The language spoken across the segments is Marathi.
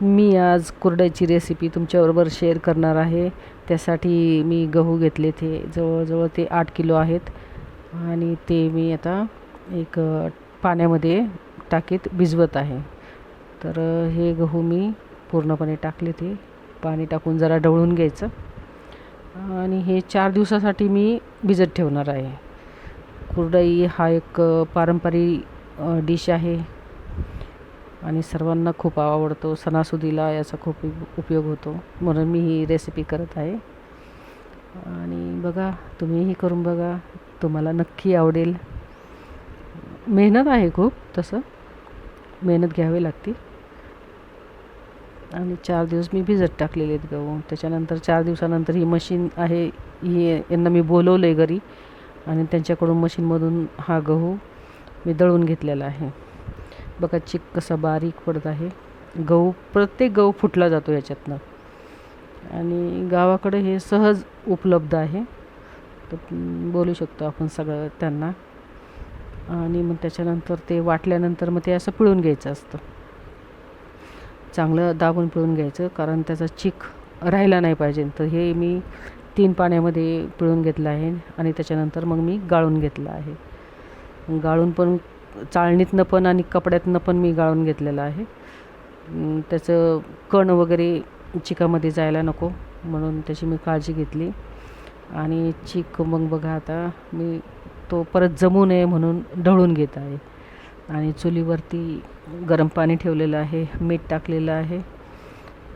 मी आज कुरडयाची रेसिपी तुमच्याबरोबर शेअर करणार आहे. त्यासाठी मी गहू घेतले, ते जवळजवळ ते 8 किलो आहेत आणि ते मी आता एक पाण्यामध्ये टाकीत भिजवत आहे. तर हे गहू मी पूर्णपणे टाकले, ते पाणी टाकून जरा ढवळून घ्यायचं आणि हे 4 दिवसासाठी मी भिजत ठेवणार आहे. कुरडई हा एक पारंपरिक डिश आहे आणि सर्वांना खूप आवडतो. सणासुदीला याचा खूप उपयोग होतो, म्हणून मी ही रेसिपी करत आहे. आणि बघा, तुम्हीही करून बघा, तुम्हाला नक्की आवडेल. मेहनत आहे खूप, तसं मेहनत घ्यावी लागते. आणि 4 दिवस मी भिजत टाकलेले आहेत गहू. त्याच्यानंतर 4 दिवसानंतर ही मशीन आहे, ही यांना मी बोलवलं आहे घरी आणि त्यांच्याकडून मशीनमधून हा गहू मी दळून घेतलेला आहे. बघा चिक कसा बारीक पडत आहे. प्रत्येक गहू फुटला जातो याच्यातनं आणि गावाकडे हे सहज उपलब्ध आहे, तर बोलू शकतो आपण सगळं त्यांना. आणि मग त्याच्यानंतर ते वाटल्यानंतर मग ते असं पिळून घ्यायचं असतं, चांगलं दाबून पिळून घ्यायचं, कारण त्याचा चिक राहिला नाही पाहिजे. तर हे मी 3 पाण्यामध्ये पिळून घेतलं आहे आणि त्याच्यानंतर मग मी गाळून घेतलं आहे. गाळून पण चाळणीतनं पण आणि कपड्यातनं पण मी गाळून घेतलेलं आहे. त्याचं कण वगैरे चिकामध्ये जायला नको म्हणून त्याची मी काळजी घेतली. आणि चिक मग बघा, आता मी तो परत जमू नये म्हणून ढवळून घेत आहे. आणि चुलीवरती गरम पाणी ठेवलेलं आहे, मीठ टाकलेलं आहे.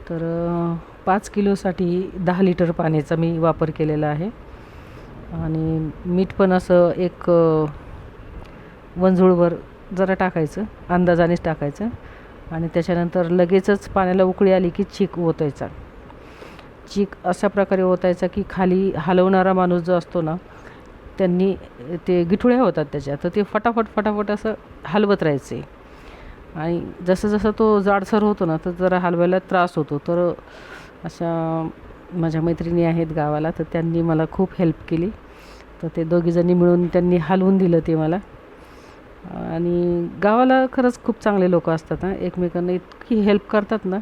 तर 5 किलोसाठी 10 लिटर पाण्याचा मी वापर केलेला आहे. आणि मीठ पण असं एक वंजूळभर जरा टाकायचं, अंदाजानेच टाकायचं. आणि त्याच्यानंतर लगेचच पाण्याला उकळी आली की चीक ओतायचा. चीक अशा प्रकारे ओतायचा की खाली हलवणारा माणूस जो असतो ना, त्यांनी ते गिठुळ्या होतात त्याच्या, तर ते फटाफट असं हलवत राहायचे. आणि जसं जसं तो जाडसर होतो ना, तर जरा हलवायला त्रास होतो. तर अशा माझ्या मैत्रिणी आहेत गावाला, तर त्यांनी मला खूप हेल्प केली. तर ते दोघीजणी मिळून त्यांनी हलवून दिलं ते मला. आणि गावाला खरंच खूप चांगले लोक असतात हां, एकमेकांना इतकी हेल्प करतात ना,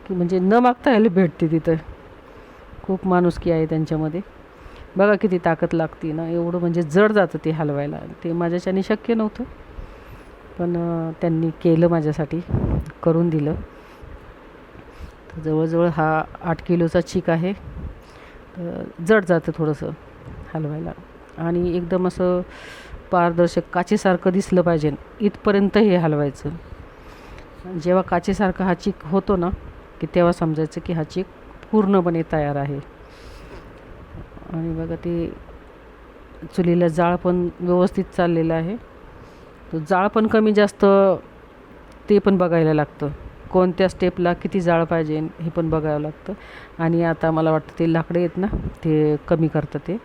की म्हणजे न मागता हेल्प भेटते तिथं. खूप माणुसकी आहे त्यांच्यामध्ये. बघा किती ताकद लागते ना, एवढं म्हणजे जड जातं ते हलवायला. ते माझ्याच्याने शक्य नव्हतं, पण त्यांनी केलं माझ्यासाठी, करून दिलं. तर जवळजवळ हा 8 किलोचा चीक आहे. तर जड जातं थोडंसं हलवायला आणि एकदम असं पारदर्शक काचेसारखं दिसलं पाहिजे इथपर्यंत हे हलवायचं. जेव्हा काचेसारखा हा चीक होतो ना, की तेव्हा समजायचं की हा चीक पूर्णपणे तयार आहे. आणि बघा, ते चुलीला जाळ पण व्यवस्थित चाललेलं आहे. तो जाळ पण कमी जास्त ते पण बघायला लागतं, कोणत्या स्टेपला किती जाळ पाहिजे हे पण बघावं लागतं. आणि आता मला वाटतं ते लाकडे आहेत ना, ते कमी करतं ते,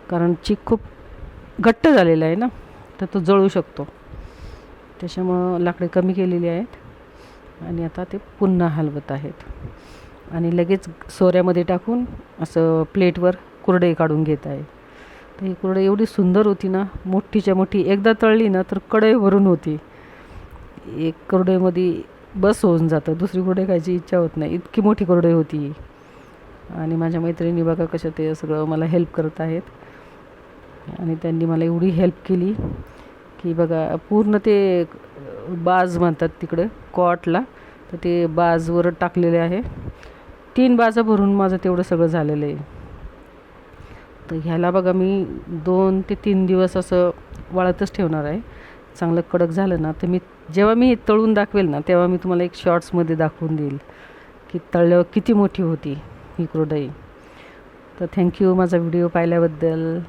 कारण चीक खूप घट्ट झालेला आहे ना, तर तो जळू शकतो. त्याच्यामुळं लाकडे कमी केलेली आहेत. आणि आता ते पुन्हा हलवत आहेत आणि लगेच सोऱ्यामध्ये टाकून असं प्लेटवर कुरडई काढून घेत आहे. तर ही कुरडई एवढी सुंदर होती ना, मोठीच्या मोठी, एकदा तळली ना तर कढई भरून होती. एक कुरडईमध्ये बस होऊन जातं, दुसरी कुरडई खायची इच्छा होत नाही, इतकी मोठी कुरडई होती. आणि माझ्या मैत्रिणी बघा कशा ते सगळं मला हेल्प करत आहेत. आणि त्यांनी मला एवढी हेल्प केली की बघा, पूर्ण ते बाज म्हणतात तिकडं कॉटला, तर ते बाजवर टाकलेले आहे. 3 बाजा भरून माझं तेवढं सगळं झालेलं आहे. तर ह्याला बघा मी 2 ते 3 दिवस असं वाळतच ठेवणार आहे. चांगलं कडक झालं ना, तर जेव्हा मी तळून दाखवेल ना, तेव्हा मी तुम्हाला एक शॉर्ट्समध्ये दाखवून देईल की तळल्यावर किती मोठी होती ही कुरडई. तर थँक्यू माझा व्हिडिओ पाहिल्याबद्दल.